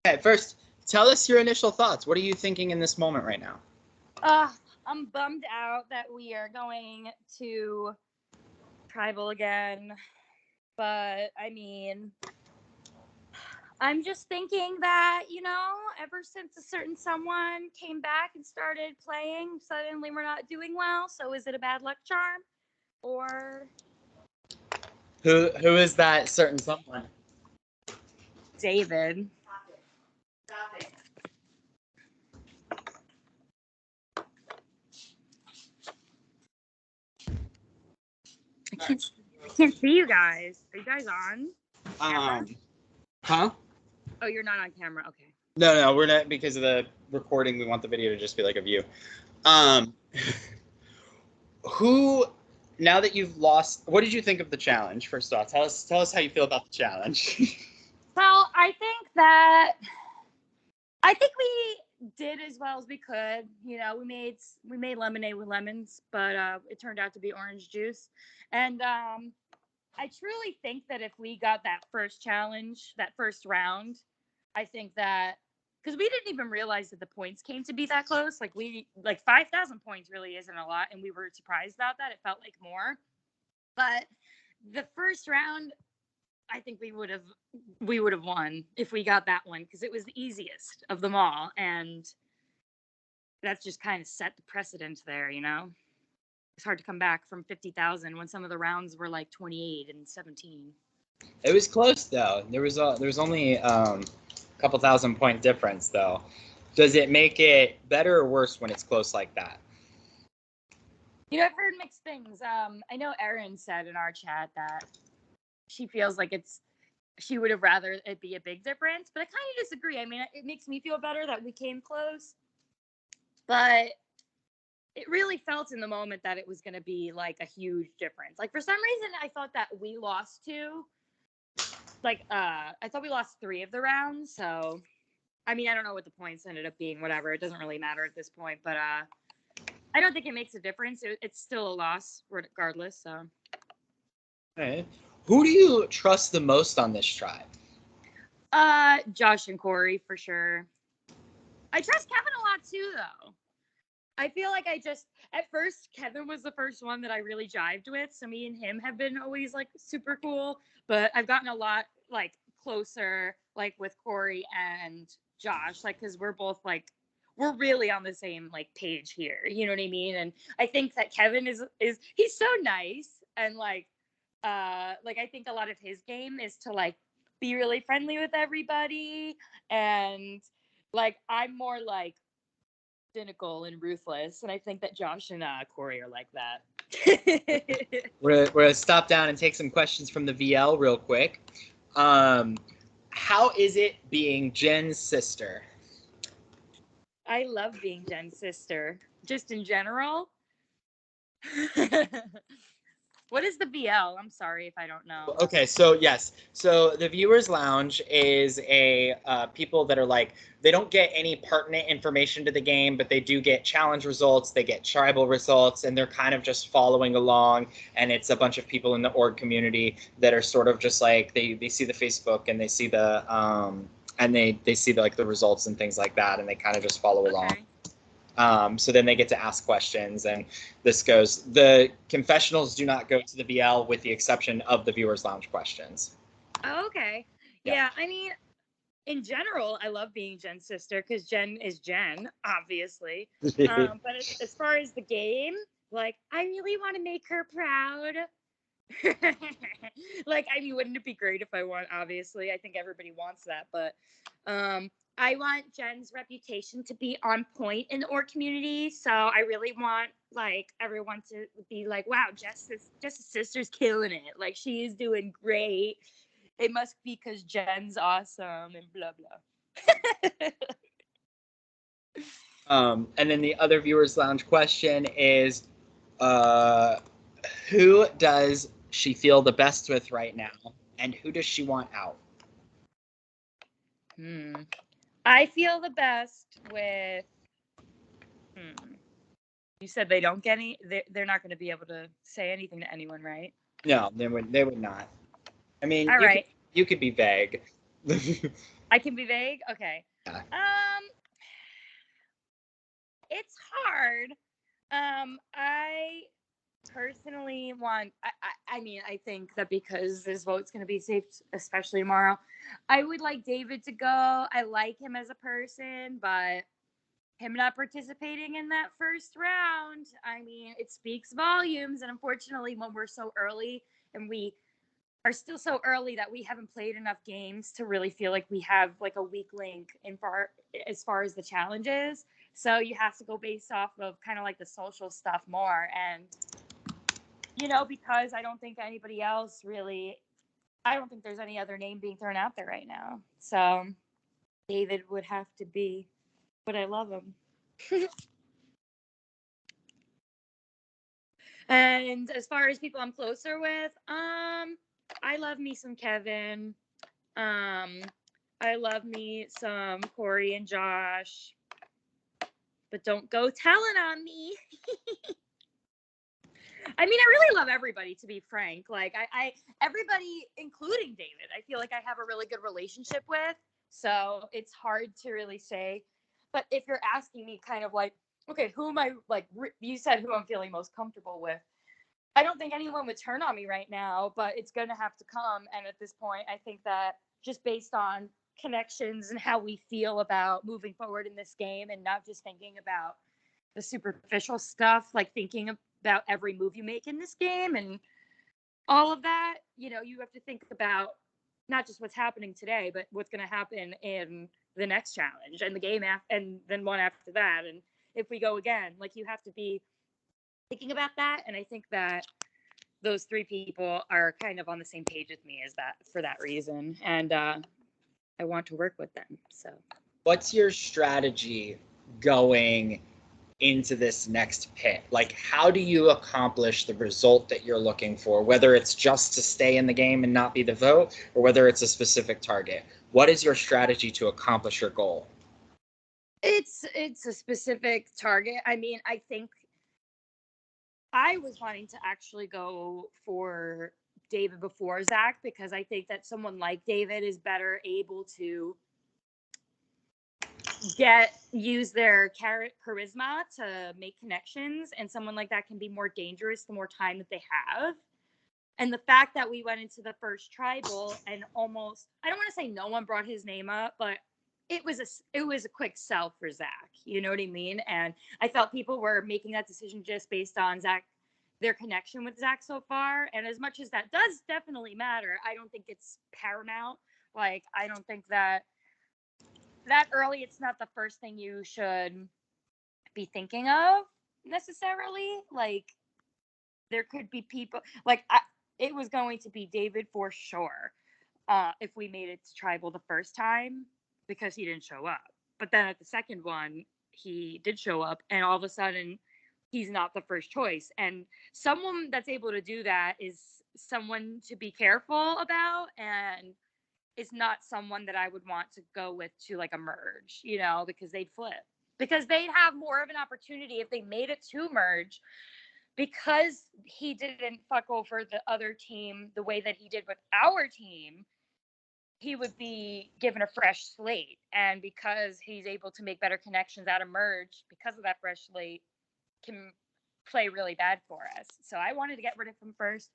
Okay, first, tell us your initial thoughts. What are you thinking in this moment right now? I'm bummed out that we are going to tribal again. But, I mean, I'm just thinking that, ever since a certain someone came back and started playing, suddenly we're not doing well. So is it a bad luck charm? Or Who is that certain someone? David. Stop it. I can't see you guys. Are you guys on? Huh? Oh, you're not on camera. Okay. No, we're not, because of the recording. We want the video to just be like a view. Who, now that you've lost, what did you think of the challenge? First off, tell us how you feel about the challenge. Well, I think we did as well as we could. We made lemonade with lemons, but it turned out to be orange juice. And I truly think that if we got that first challenge, that first round, I think that, because we didn't even realize that the points came to be that close. Like 5,000 points really isn't a lot, and we were surprised about that. It felt like more. But the first round, I think we would have won if we got that one, because it was the easiest of them all, and that's just kind of set the precedent there. It's hard to come back from 50,000 when some of the rounds were like 28 and 17. It was close though. There was only a couple thousand point difference though. Does it make it better or worse when it's close like that? I've heard mixed things. I know Erin said in our chat that she feels like she would have rather it be a big difference, but I kind of disagree. I mean, it makes me feel better that we came close, but it really felt in the moment that it was going to be like a huge difference. Like, for some reason, I thought that we lost I thought we lost 3 of the rounds. So, I mean, I don't know what the points ended up being, whatever. It doesn't really matter at this point, but I don't think it makes a difference. It's still a loss regardless. So, Okay. Who do you trust the most on this tribe? Josh and Corey for sure. I trust Kevin a lot too, though. I feel like at first, Kevin was the first one that I really jived with. So me and him have been always like super cool, but I've gotten a lot like closer, like with Corey and Josh, like, cause we're both like, we're really on the same like page here. You know what I mean? And I think that Kevin is he's so nice. And like I think a lot of his game is to like be really friendly with everybody. And like, I'm more like cynical and ruthless, and I think that Josh and Corey are like that. We're gonna stop down and take some questions from the VL real quick. How is it being Jen's sister? I love being Jen's sister, just in general. What is the VL? I'm sorry if I don't know. Okay, so yes. So the Viewers Lounge is a people that are like, they don't get any pertinent information to the game, but they do get challenge results, they get tribal results, and they're kind of just following along. And it's a bunch of people in the org community that are sort of just like, they see the Facebook and they see the they see the results and things like that, and they kind of just follow along. So then they get to ask questions, and this goes. The confessionals do not go to the VL with the exception of the Viewers Lounge questions. Oh, okay. Yeah, I mean, in general, I love being Jen's sister because Jen is Jen, obviously. But as far as the game, like, I really want to make her proud. Like, I mean, wouldn't it be great if I won? Obviously, I think everybody wants that, but I want Jen's reputation to be on point in the org community. So I really want like everyone to be like, wow, Jess's sister's killing it. Like, she is doing great. It must be because Jen's awesome and blah blah. And then the other Viewers Lounge question is, who does she feel the best with right now, and who does she want out? I feel the best with. You said they don't get any. They're not going to be able to say anything to anyone, right? No, they would not. I mean, all right. You could be vague. I can be vague? Okay. Yeah. It's hard. I personally want, I mean, I think that because this vote's going to be safe, especially tomorrow, I would like David to go. I like him as a person, but him not participating in that first round, I mean, it speaks volumes. And unfortunately, when we're so early and we are still so early that we haven't played enough games to really feel like we have like a weak link as far as the challenges. So you have to go based off of kind of like the social stuff more. And, because I don't think anybody else really, I don't think there's any other name being thrown out there right now. So David would have to be, but I love him. And as far as people I'm closer with, I love me some Kevin. I love me some Corey and Josh. But don't go telling on me. I mean, I really love everybody, to be frank. Like, I everybody, including David, I feel like I have a really good relationship with. So it's hard to really say. But if you're asking me kind of like, okay, who am I, like, you said who I'm feeling most comfortable with. I don't think anyone would turn on me right now, but it's going to have to come. And at this point, I think that just based on connections and how we feel about moving forward in this game and not just thinking about the superficial stuff, like thinking about every move you make in this game and all of that, you have to think about not just what's happening today, but what's going to happen in the next challenge and the game and then one after that. And if we go again, like you have to be thinking about that. And I think that those three people are kind of on the same page with me as that for that reason. And I want to work with them. So What's your strategy going into this next pit? Like, how do you accomplish the result that you're looking for, whether it's just to stay in the game and not be the vote, or whether it's a specific target? What is your strategy to accomplish your goal? it's a specific target. I mean, I think I was wanting to actually go for David before Zach because I think that someone like David is better able to use their charisma to make connections, and someone like that can be more dangerous the more time that they have. And the fact that we went into the first tribal and almost, I don't want to say no one brought his name up, but it was a quick sell for Zach. You know what I mean? And I felt people were making that decision just based on their connection with Zach so far. And as much as that does definitely matter, I don't think it's paramount. Like, I don't think that early, it's not the first thing you should be thinking of necessarily. Like, there could be people like it was going to be David for sure if we made it to tribal the first time because he didn't show up. But then at the second one, he did show up, and all of a sudden, he's not the first choice. And someone that's able to do that is someone to be careful about, and is not someone that I would want to go with to like a merge, because they'd flip. Because they'd have more of an opportunity if they made it to merge, because he didn't fuck over the other team the way that he did with our team. He would be given a fresh slate. And because he's able to make better connections out of merge, because of that fresh slate, can play really bad for us. So I wanted to get rid of him first.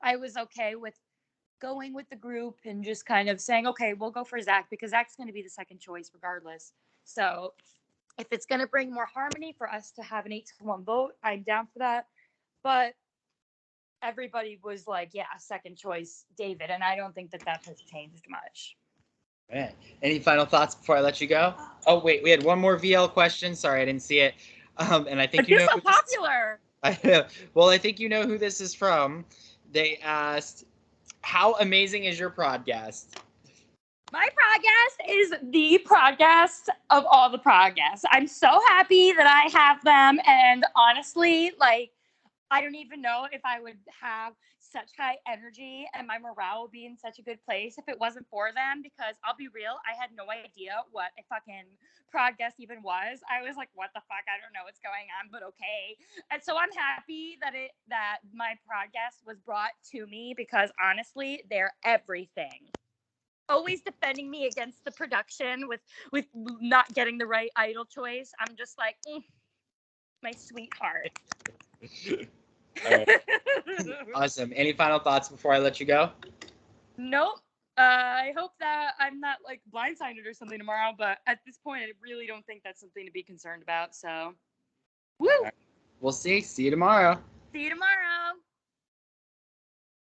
I was okay with going with the group and just kind of saying, okay, we'll go for Zach because Zach's going to be the second choice regardless. So if it's going to bring more harmony for us to have an 8-1 vote, I'm down for that. But everybody was like, yeah, second choice, David. And I don't think that has changed much. Right. Any final thoughts before I let you go? Oh, wait, we had one more VL question. Sorry, I didn't see it. And I think you're so popular. Well, I think you know who this is from. They asked, how amazing is your podcast? My podcast is the podcast of all the podcasts. I'm so happy that I have them. And honestly, like, I don't even know if I would have such high energy and my morale would be in such a good place if it wasn't for them, because I'll be real, I had no idea what a fucking podcast even was. I was like, what the fuck? I don't know what's going on, but okay. And so I'm happy that my podcast was brought to me, because honestly, they're everything. always defending me against the production with not getting the right idol choice. I'm just like, my sweetheart. All right. Awesome. Any final thoughts before I let you go? Nope. I hope that I'm not like blindsided or something tomorrow, but at this point, I really don't think that's something to be concerned about. So, woo! We'll see. See you tomorrow. See you tomorrow.